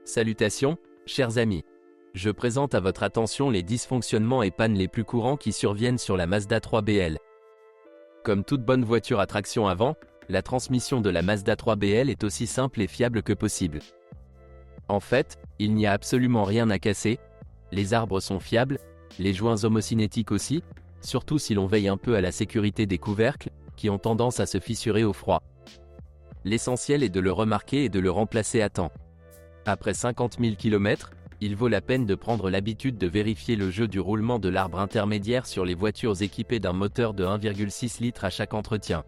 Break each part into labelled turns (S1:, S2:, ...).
S1: Salutations, chers amis. Je présente à votre attention les dysfonctionnements et pannes les plus courants qui surviennent sur la Mazda 3BL. Comme toute bonne voiture à traction avant, la transmission de la Mazda 3BL est aussi simple et fiable que possible. En fait, il n'y a absolument rien à casser, les arbres sont fiables, les joints homocinétiques aussi, surtout si l'on veille un peu à la sécurité des couvercles, qui ont tendance à se fissurer au froid. L'essentiel est de le remarquer et de le remplacer à temps. Après 50 000 km, il vaut la peine de prendre l'habitude de vérifier le jeu du roulement de l'arbre intermédiaire sur les voitures équipées d'un moteur de 1,6 litres à chaque entretien.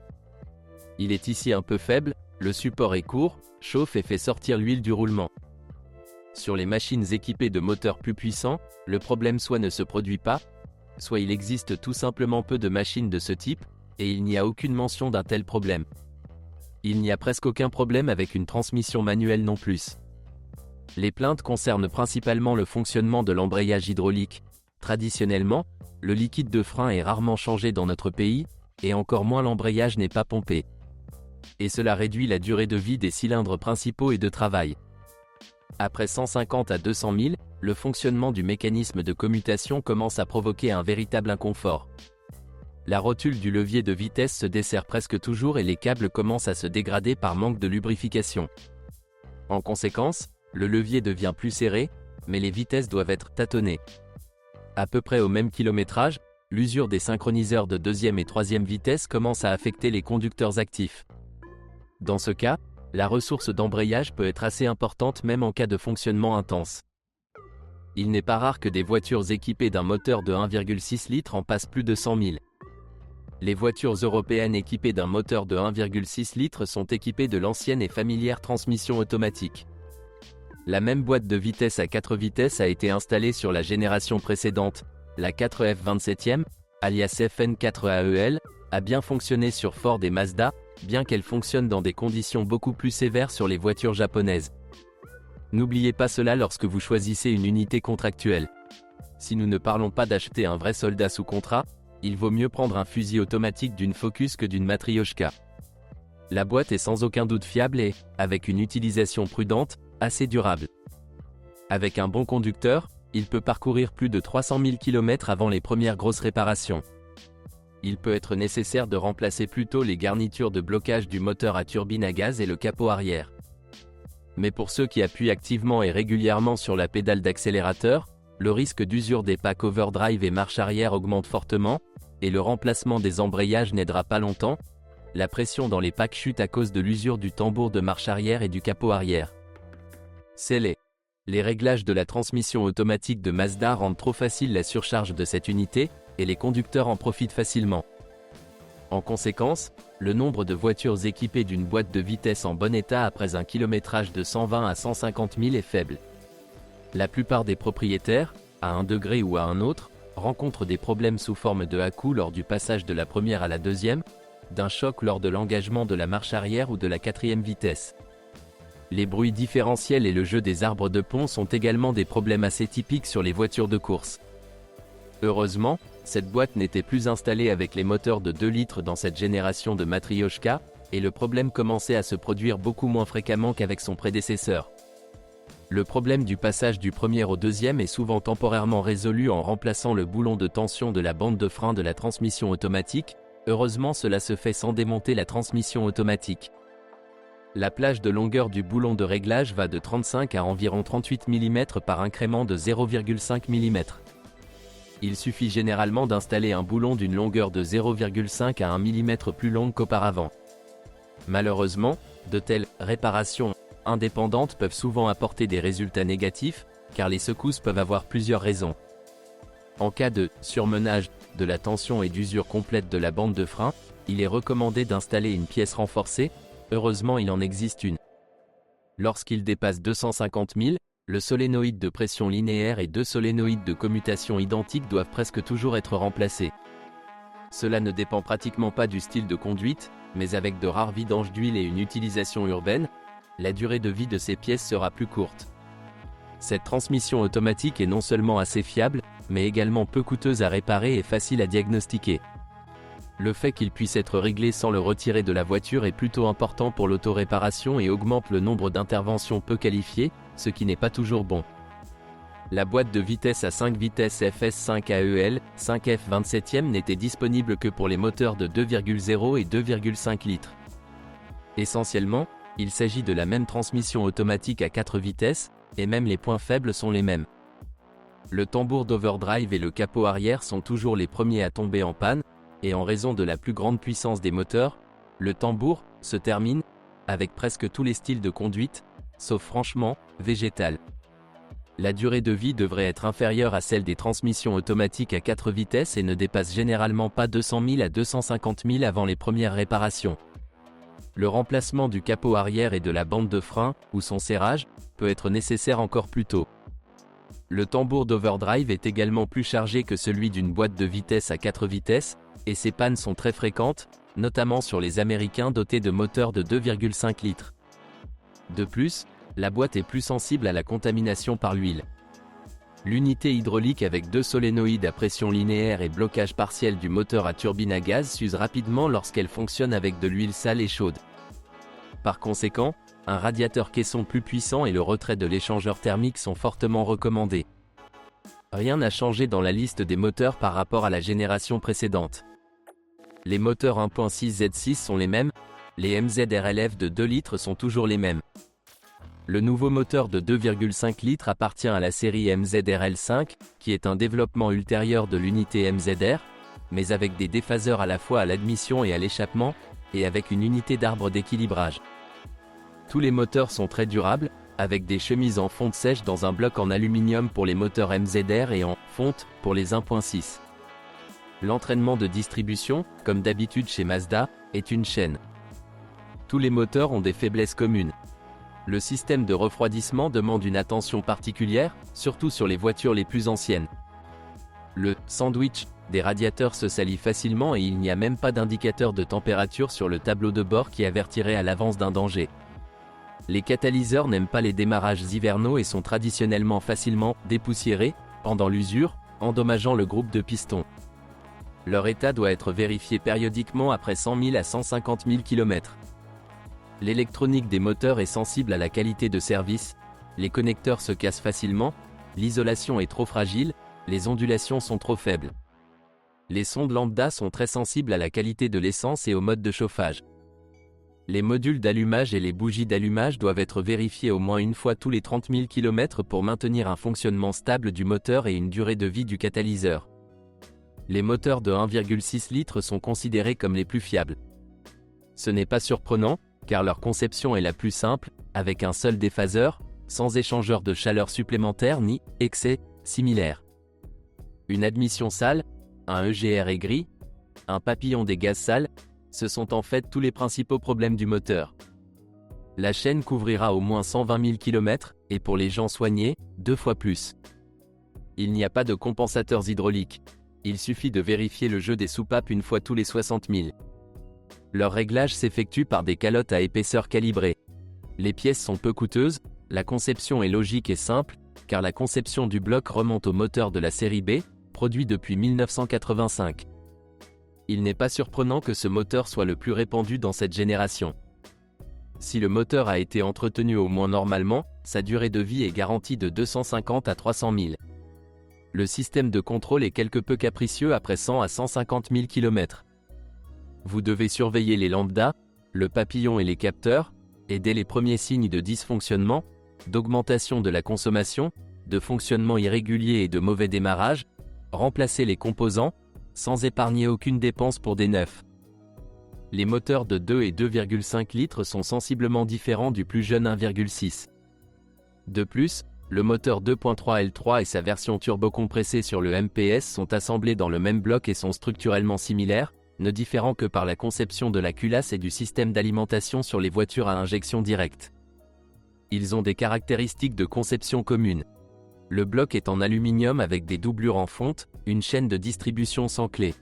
S1: Il est ici un peu faible, le support est court, chauffe et fait sortir l'huile du roulement. Sur les machines équipées de moteurs plus puissants, le problème soit ne se produit pas, soit il existe tout simplement peu de machines de ce type, et il n'y a aucune mention d'un tel problème. Il n'y a presque aucun problème avec une transmission manuelle non plus. Les plaintes concernent principalement le fonctionnement de l'embrayage hydraulique. Traditionnellement, le liquide de frein est rarement changé dans notre pays, et encore moins l'embrayage n'est pas pompé. Et cela réduit la durée de vie des cylindres principaux et de travail. Après 150 à 200 000, le fonctionnement du mécanisme de commutation commence à provoquer un véritable inconfort. La rotule du levier de vitesse se dessert presque toujours et les câbles commencent à se dégrader par manque de lubrification. En conséquence, le levier devient plus serré, mais les vitesses doivent être tâtonnées. À peu près au même kilométrage, l'usure des synchroniseurs de deuxième et troisième vitesse commence à affecter les conducteurs actifs. Dans ce cas, la ressource d'embrayage peut être assez importante même en cas de fonctionnement intense. Il n'est pas rare que des voitures équipées d'un moteur de 1,6 litres en passent plus de 100 000. Les voitures européennes équipées d'un moteur de 1,6 litres sont équipées de l'ancienne et familière transmission automatique. La même boîte de vitesse à 4 vitesses a été installée sur la génération précédente, la 4F27e, alias FN4AEL, a bien fonctionné sur Ford et Mazda, bien qu'elle fonctionne dans des conditions beaucoup plus sévères sur les voitures japonaises. N'oubliez pas cela lorsque vous choisissez une unité contractuelle. Si nous ne parlons pas d'acheter un vrai soldat sous contrat, il vaut mieux prendre un fusil automatique d'une Focus que d'une Matryoshka. La boîte est sans aucun doute fiable et, avec une utilisation prudente, assez durable. Avec un bon conducteur, il peut parcourir plus de 300 000 km avant les premières grosses réparations. Il peut être nécessaire de remplacer plus tôt les garnitures de blocage du moteur à turbine à gaz et le capot arrière. Mais pour ceux qui appuient activement et régulièrement sur la pédale d'accélérateur, le risque d'usure des packs overdrive et marche arrière augmente fortement, et le remplacement des embrayages n'aidera pas longtemps. La pression dans les packs chute à cause de l'usure du tambour de marche arrière et du capot arrière. Les réglages de la transmission automatique de Mazda rendent trop facile la surcharge de cette unité, et les conducteurs en profitent facilement. En conséquence, le nombre de voitures équipées d'une boîte de vitesse en bon état après un kilométrage de 120 à 150 000 est faible. La plupart des propriétaires, à un degré ou à un autre, rencontrent des problèmes sous forme de à-coups lors du passage de la première à la deuxième, d'un choc lors de l'engagement de la marche arrière ou de la quatrième vitesse. Les bruits différentiels et le jeu des arbres de pont sont également des problèmes assez typiques sur les voitures de course. Heureusement, cette boîte n'était plus installée avec les moteurs de 2 litres dans cette génération de Matryoshka, et le problème commençait à se produire beaucoup moins fréquemment qu'avec son prédécesseur. Le problème du passage du premier au deuxième est souvent temporairement résolu en remplaçant le boulon de tension de la bande de frein de la transmission automatique. Heureusement, cela se fait sans démonter la transmission automatique. La plage de longueur du boulon de réglage va de 35 à environ 38 mm par incrément de 0,5 mm. Il suffit généralement d'installer un boulon d'une longueur de 0,5 à 1 mm plus longue qu'auparavant. Malheureusement, de telles réparations indépendantes peuvent souvent apporter des résultats négatifs, car les secousses peuvent avoir plusieurs raisons. En cas de surmenage de la tension et d'usure complète de la bande de frein, il est recommandé d'installer une pièce renforcée. Heureusement, il en existe une. Lorsqu'il dépasse 250 000, le solénoïde de pression linéaire et 2 solénoïdes de commutation identiques doivent presque toujours être remplacés. Cela ne dépend pratiquement pas du style de conduite, mais avec de rares vidanges d'huile et une utilisation urbaine, la durée de vie de ces pièces sera plus courte. Cette transmission automatique est non seulement assez fiable, mais également peu coûteuse à réparer et facile à diagnostiquer. Le fait qu'il puisse être réglé sans le retirer de la voiture est plutôt important pour l'autoréparation et augmente le nombre d'interventions peu qualifiées, ce qui n'est pas toujours bon. La boîte de vitesse à 5 vitesses FS5 AEL 5F27e n'était disponible que pour les moteurs de 2,0 et 2,5 litres. Essentiellement, il s'agit de la même transmission automatique à 4 vitesses, et même les points faibles sont les mêmes. Le tambour d'overdrive et le capot arrière sont toujours les premiers à tomber en panne, et en raison de la plus grande puissance des moteurs, le tambour se termine avec presque tous les styles de conduite, sauf franchement, végétal. La durée de vie devrait être inférieure à celle des transmissions automatiques à 4 vitesses et ne dépasse généralement pas 200 000 à 250 000 avant les premières réparations. Le remplacement du capot arrière et de la bande de frein, ou son serrage, peut être nécessaire encore plus tôt. Le tambour d'overdrive est également plus chargé que celui d'une boîte de vitesse à 4 vitesses, et ces pannes sont très fréquentes, notamment sur les Américains dotés de moteurs de 2,5 litres. De plus, la boîte est plus sensible à la contamination par l'huile. L'unité hydraulique avec 2 solénoïdes à pression linéaire et blocage partiel du moteur à turbine à gaz s'use rapidement lorsqu'elle fonctionne avec de l'huile sale et chaude. Par conséquent, un radiateur caisson plus puissant et le retrait de l'échangeur thermique sont fortement recommandés. Rien n'a changé dans la liste des moteurs par rapport à la génération précédente. Les moteurs 1.6 Z6 sont les mêmes, les MZ-RLF de 2 litres sont toujours les mêmes. Le nouveau moteur de 2,5 litres appartient à la série MZ-RL5, qui est un développement ultérieur de l'unité MZ-R, mais avec des déphaseurs à la fois à l'admission et à l'échappement, et avec une unité d'arbre d'équilibrage. Tous les moteurs sont très durables, avec des chemises en fonte sèche dans un bloc en aluminium pour les moteurs MZ-R et en fonte pour les 1.6. L'entraînement de distribution, comme d'habitude chez Mazda, est une chaîne. Tous les moteurs ont des faiblesses communes. Le système de refroidissement demande une attention particulière, surtout sur les voitures les plus anciennes. Le « sandwich » des radiateurs se salit facilement et il n'y a même pas d'indicateur de température sur le tableau de bord qui avertirait à l'avance d'un danger. Les catalyseurs n'aiment pas les démarrages hivernaux et sont traditionnellement facilement dépoussiérés pendant l'usure, endommageant le groupe de pistons. Leur état doit être vérifié périodiquement après 100 000 à 150 000 km. L'électronique des moteurs est sensible à la qualité de service, les connecteurs se cassent facilement, l'isolation est trop fragile, les ondulations sont trop faibles. Les sondes lambda sont très sensibles à la qualité de l'essence et au mode de chauffage. Les modules d'allumage et les bougies d'allumage doivent être vérifiés au moins une fois tous les 30 000 km pour maintenir un fonctionnement stable du moteur et une durée de vie du catalyseur. Les moteurs de 1,6 litres sont considérés comme les plus fiables. Ce n'est pas surprenant, car leur conception est la plus simple, avec un seul déphaseur, sans échangeur de chaleur supplémentaire ni excès similaire. Une admission sale, un EGR aigri, un papillon des gaz sales, ce sont en fait tous les principaux problèmes du moteur. La chaîne couvrira au moins 120 000 km, et pour les gens soignés, 2 fois plus. Il n'y a pas de compensateurs hydrauliques. Il suffit de vérifier le jeu des soupapes une fois tous les 60 000. Leur réglage s'effectue par des calottes à épaisseur calibrée. Les pièces sont peu coûteuses, la conception est logique et simple, car la conception du bloc remonte au moteur de la série B, produit depuis 1985. Il n'est pas surprenant que ce moteur soit le plus répandu dans cette génération. Si le moteur a été entretenu au moins normalement, sa durée de vie est garantie de 250 à 300 000. Le système de contrôle est quelque peu capricieux après 100 à 150 000 km. Vous devez surveiller les lambdas, le papillon et les capteurs, et dès les premiers signes de dysfonctionnement, d'augmentation de la consommation, de fonctionnement irrégulier et de mauvais démarrage, remplacer les composants, sans épargner aucune dépense pour des neufs. Les moteurs de 2 et 2,5 litres sont sensiblement différents du plus jeune 1,6. De plus, le moteur 2.3 L3 et sa version turbocompressée sur le MPS sont assemblés dans le même bloc et sont structurellement similaires, ne différant que par la conception de la culasse et du système d'alimentation sur les voitures à injection directe. Ils ont des caractéristiques de conception communes. Le bloc est en aluminium avec des doublures en fonte, une chaîne de distribution sans clé.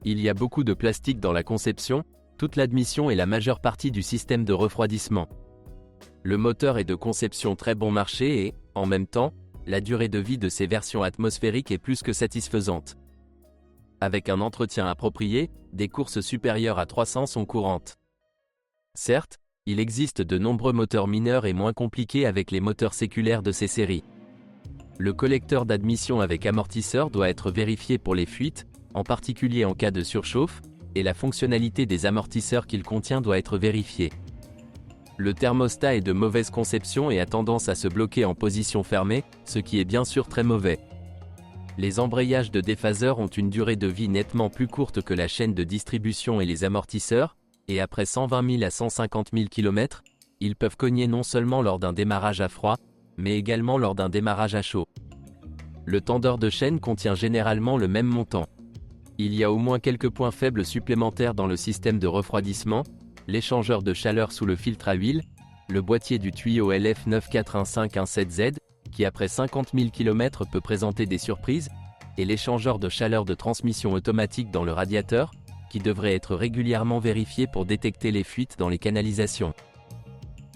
S1: Il y a beaucoup de plastique dans la conception, toute l'admission et la majeure partie du système de refroidissement. Le moteur est de conception très bon marché et, en même temps, la durée de vie de ces versions atmosphériques est plus que satisfaisante. Avec un entretien approprié, des courses supérieures à 300 sont courantes. Certes, il existe de nombreux moteurs mineurs et moins compliqués avec les moteurs séculaires de ces séries. Le collecteur d'admission avec amortisseur doit être vérifié pour les fuites, en particulier en cas de surchauffe, et la fonctionnalité des amortisseurs qu'il contient doit être vérifiée. Le thermostat est de mauvaise conception et a tendance à se bloquer en position fermée, ce qui est bien sûr très mauvais. Les embrayages de déphaseur ont une durée de vie nettement plus courte que la chaîne de distribution et les amortisseurs, et après 120 000 à 150 000 km, ils peuvent cogner non seulement lors d'un démarrage à froid, mais également lors d'un démarrage à chaud. Le tendeur de chaîne contient généralement le même montant. Il y a au moins quelques points faibles supplémentaires dans le système de refroidissement, l'échangeur de chaleur sous le filtre à huile, le boîtier du tuyau LF9415117Z, qui après 50 000 km peut présenter des surprises, et l'échangeur de chaleur de transmission automatique dans le radiateur, qui devrait être régulièrement vérifié pour détecter les fuites dans les canalisations.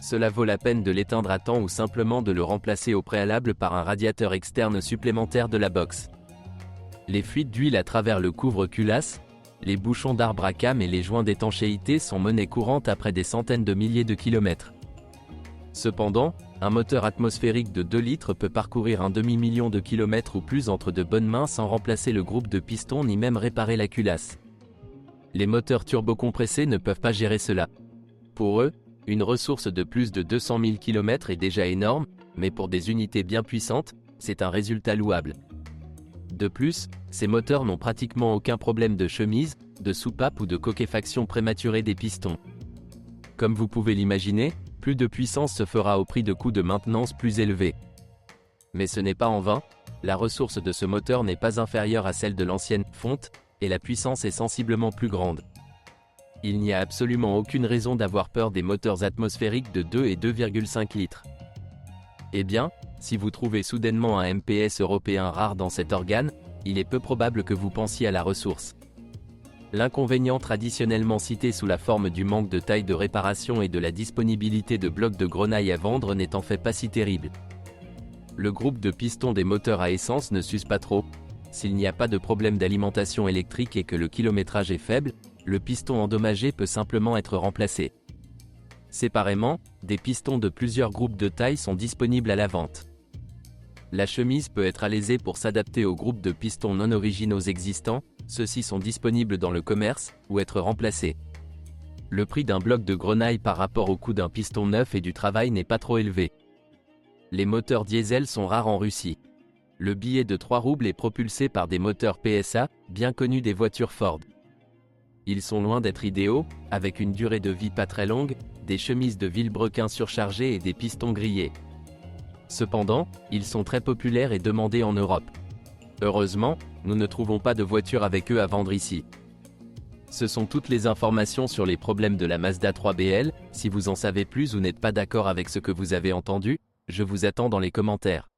S1: Cela vaut la peine de l'éteindre à temps ou simplement de le remplacer au préalable par un radiateur externe supplémentaire de la box. Les fuites d'huile à travers le couvre-culasse, les bouchons d'arbre à cames et les joints d'étanchéité sont monnaie courante après des centaines de milliers de kilomètres. Cependant, un moteur atmosphérique de 2 litres peut parcourir un demi-million de kilomètres ou plus entre de bonnes mains sans remplacer le groupe de pistons ni même réparer la culasse. Les moteurs turbocompressés ne peuvent pas gérer cela. Pour eux, une ressource de plus de 200 000 km est déjà énorme, mais pour des unités bien puissantes, c'est un résultat louable. De plus, ces moteurs n'ont pratiquement aucun problème de chemise, de soupape ou de coquefaction prématurée des pistons. Comme vous pouvez l'imaginer, plus de puissance se fera au prix de coûts de maintenance plus élevés. Mais ce n'est pas en vain, la ressource de ce moteur n'est pas inférieure à celle de l'ancienne fonte, et la puissance est sensiblement plus grande. Il n'y a absolument aucune raison d'avoir peur des moteurs atmosphériques de 2 et 2,5 litres. Eh bien, si vous trouvez soudainement un MPS européen rare dans cet organe, il est peu probable que vous pensiez à la ressource. L'inconvénient traditionnellement cité sous la forme du manque de taille de réparation et de la disponibilité de blocs de grenaille à vendre n'est en fait pas si terrible. Le groupe de pistons des moteurs à essence ne s'use pas trop. S'il n'y a pas de problème d'alimentation électrique et que le kilométrage est faible, le piston endommagé peut simplement être remplacé. Séparément, des pistons de plusieurs groupes de taille sont disponibles à la vente. La chemise peut être alésée pour s'adapter aux groupes de pistons non originaux existants, ceux-ci sont disponibles dans le commerce, ou être remplacés. Le prix d'un bloc de grenaille par rapport au coût d'un piston neuf et du travail n'est pas trop élevé. Les moteurs diesel sont rares en Russie. Le billet de 3 roubles est propulsé par des moteurs PSA, bien connus des voitures Ford. Ils sont loin d'être idéaux, avec une durée de vie pas très longue, des chemises de vilebrequin surchargées et des pistons grillés. Cependant, ils sont très populaires et demandés en Europe. Heureusement, nous ne trouvons pas de voitures avec eux à vendre ici. Ce sont toutes les informations sur les problèmes de la Mazda 3BL. Si vous en savez plus ou n'êtes pas d'accord avec ce que vous avez entendu, je vous attends dans les commentaires.